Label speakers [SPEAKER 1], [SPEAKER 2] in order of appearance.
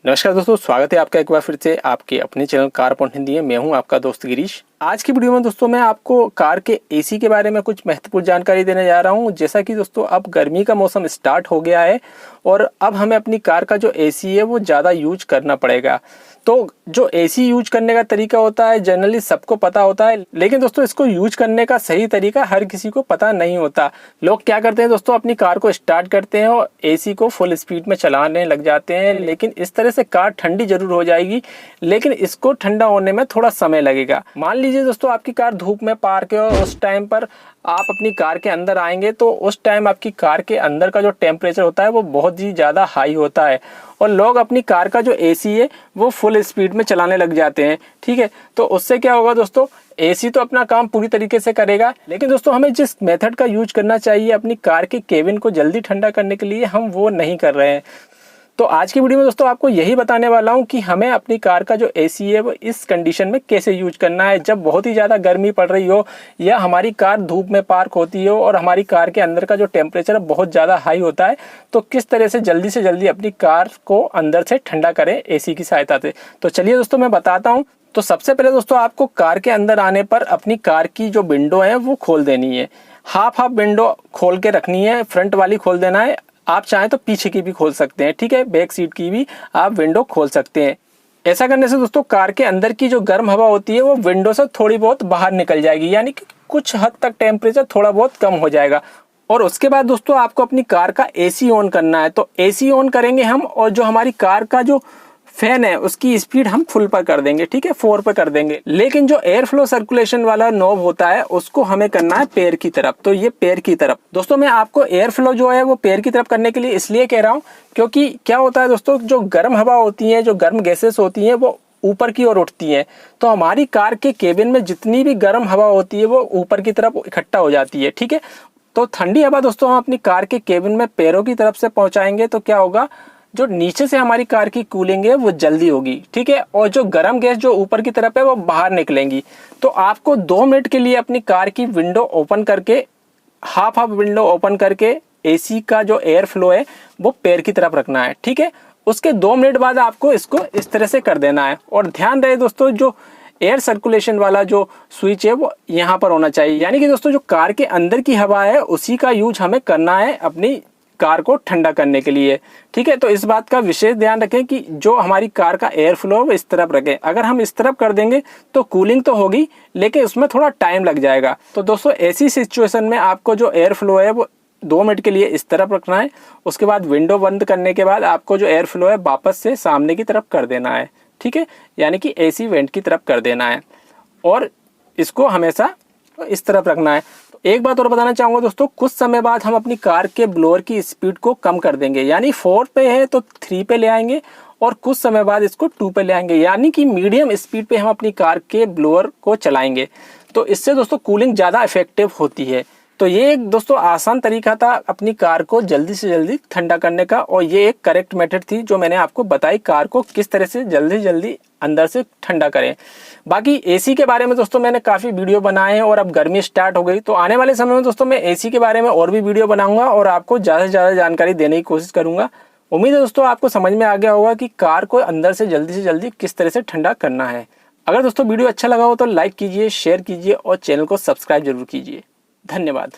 [SPEAKER 1] नमस्कार दोस्तों, स्वागत है आपका एक बार फिर से आपके अपने चैनल कारपॉइंट हिंदी में। मैं हूं आपका दोस्त गिरीश। आज की वीडियो में दोस्तों मैं आपको कार के एसी के बारे में कुछ महत्वपूर्ण जानकारी देने जा रहा हूं। जैसा कि दोस्तों अब गर्मी का मौसम स्टार्ट हो गया है और अब हमें अपनी कार का जो एसी है वो ज़्यादा यूज करना पड़ेगा। तो जो एसी यूज करने का तरीका होता है जनरली सबको पता होता है, लेकिन दोस्तों इसको यूज करने का सही तरीका हर किसी को पता नहीं होता। लोग क्या करते हैं दोस्तों, अपनी कार को स्टार्ट करते हैं और एसी को फुल स्पीड में चलाने लग जाते हैं, लेकिन इस तरह से कार ठंडी जरूर हो जाएगी, लेकिन इसको ठंडा होने में थोड़ा समय लगेगा। मान लीजिए दोस्तों आपकी कार धूप में पार्क है और उस टाइम पर आप अपनी कार के अंदर आएंगे तो उस टाइम आपकी कार के अंदर का जो टेम्परेचर होता है वो बहुत ही ज़्यादा हाई होता है और लोग अपनी कार का जो एसी है वो फुल स्पीड में चलाने लग जाते हैं। ठीक है, तो उससे क्या होगा दोस्तों, एसी तो अपना काम पूरी तरीके से करेगा, लेकिन दोस्तों हमें जिस मेथड का यूज करना चाहिए अपनी कार के केबिन को जल्दी ठंडा करने के लिए हम वो नहीं कर रहे हैं। तो आज की वीडियो में दोस्तों आपको यही बताने वाला हूं कि हमें अपनी कार का जो एसी है वो इस कंडीशन में कैसे यूज करना है, जब बहुत ही ज़्यादा गर्मी पड़ रही हो या हमारी कार धूप में पार्क होती हो और हमारी कार के अंदर का जो टेम्परेचर बहुत ज़्यादा हाई होता है, तो किस तरह से जल्दी अपनी कार को अंदर से ठंडा करें एसी की सहायता से। तो चलिए दोस्तों मैं बताता हूँ। तो सबसे पहले दोस्तों आपको कार के अंदर आने पर अपनी कार की जो विंडो है वो खोल देनी है। हाफ विंडो खोल के रखनी है, फ्रंट वाली खोल देना है। आप चाहें तो पीछे की भी खोल सकते हैं, ठीक है, बैक सीट की भी आप विंडो खोल सकते हैं। ऐसा करने से दोस्तों कार के अंदर की जो गर्म हवा होती है वो विंडो से थोड़ी बहुत बाहर निकल जाएगी, यानी कि कुछ हद तक टेम्परेचर थोड़ा बहुत कम हो जाएगा। और उसके बाद दोस्तों आपको अपनी कार का एसी ऑन करना है। तो एसी ऑन करेंगे हम और जो हमारी कार का जो फैन है उसकी स्पीड हम फुल पर कर देंगे, ठीक है, 4 पर कर देंगे। लेकिन जो एयर फ्लो सर्कुलेशन वाला नॉब होता है उसको हमें करना है पैर की तरफ। तो ये पैर की तरफ दोस्तों मैं आपको एयर फ्लो जो है वो पैर की तरफ करने के लिए इसलिए कह रहा हूँ क्योंकि क्या होता है दोस्तों, जो गर्म हवा होती है, जो गर्म गैसेस होती है वो ऊपर की ओर उठती हैं। तो हमारी कार के केबिन में जितनी भी गर्म हवा होती है वो ऊपर की तरफ इकट्ठा हो जाती है, ठीक है। तो ठंडी हवा दोस्तों हम अपनी कार के केबिन में पैरों की तरफ से पहुंचाएंगे तो क्या होगा, जो नीचे से हमारी कार की कूलिंग है वो जल्दी होगी, ठीक है, और जो गर्म गैस जो ऊपर की तरफ है वो बाहर निकलेंगी। तो आपको 2 मिनट के लिए अपनी कार की विंडो ओपन करके, हाफ विंडो ओपन करके एसी का जो एयर फ्लो है वो पैर की तरफ रखना है, ठीक है। उसके 2 मिनट बाद आपको इसको इस तरह से कर देना है। और ध्यान रहे दोस्तों, जो एयर सर्कुलेशन वाला जो स्विच है वो यहाँ पर होना चाहिए, यानी कि दोस्तों जो कार के अंदर की हवा है उसी का यूज हमें करना है अपनी कार को ठंडा करने के लिए, ठीक है। तो इस बात का विशेष ध्यान रखें कि जो हमारी कार का एयर फ्लो है इस तरफ रखें। अगर हम इस तरफ कर देंगे तो कूलिंग तो होगी लेकिन उसमें थोड़ा टाइम लग जाएगा। तो दोस्तों ऐसी सिचुएशन में आपको जो एयर फ्लो है वो 2 मिनट के लिए इस तरफ रखना है। उसके बाद विंडो बंद करने के बाद आपको जो एयर फ्लो है वापस से सामने की तरफ कर देना है, ठीक है, यानी कि एसी वेंट की तरफ कर देना है और इसको हमेशा इस तरफ रखना है। एक बात और बताना चाहूँगा दोस्तों, कुछ समय बाद हम अपनी कार के ब्लोअर की स्पीड को कम कर देंगे, यानी 4 पे है तो 3 पे ले आएंगे और कुछ समय बाद इसको 2 पे ले आएंगे, यानी कि मीडियम स्पीड पे हम अपनी कार के ब्लोअर को चलाएंगे। तो इससे दोस्तों कूलिंग ज़्यादा इफेक्टिव होती है। तो ये एक दोस्तों आसान तरीका था अपनी कार को जल्दी से जल्दी ठंडा करने का, और ये एक करेक्ट मेथड थी जो मैंने आपको बताई कार को किस तरह से जल्दी अंदर से ठंडा करें। बाकी एसी के बारे में दोस्तों मैंने काफ़ी वीडियो बनाए हैं और अब गर्मी स्टार्ट हो गई, तो आने वाले समय में दोस्तों मैं एसी के बारे में और भी वीडियो बनाऊंगा और आपको ज़्यादा से ज़्यादा जानकारी देने की कोशिश करूंगा। उम्मीद है दोस्तों आपको समझ में आ गया होगा कि कार को अंदर से जल्दी किस तरह से ठंडा करना है। अगर दोस्तों वीडियो अच्छा लगा हो तो लाइक कीजिए, शेयर कीजिए और चैनल को सब्सक्राइब जरूर कीजिए। धन्यवाद।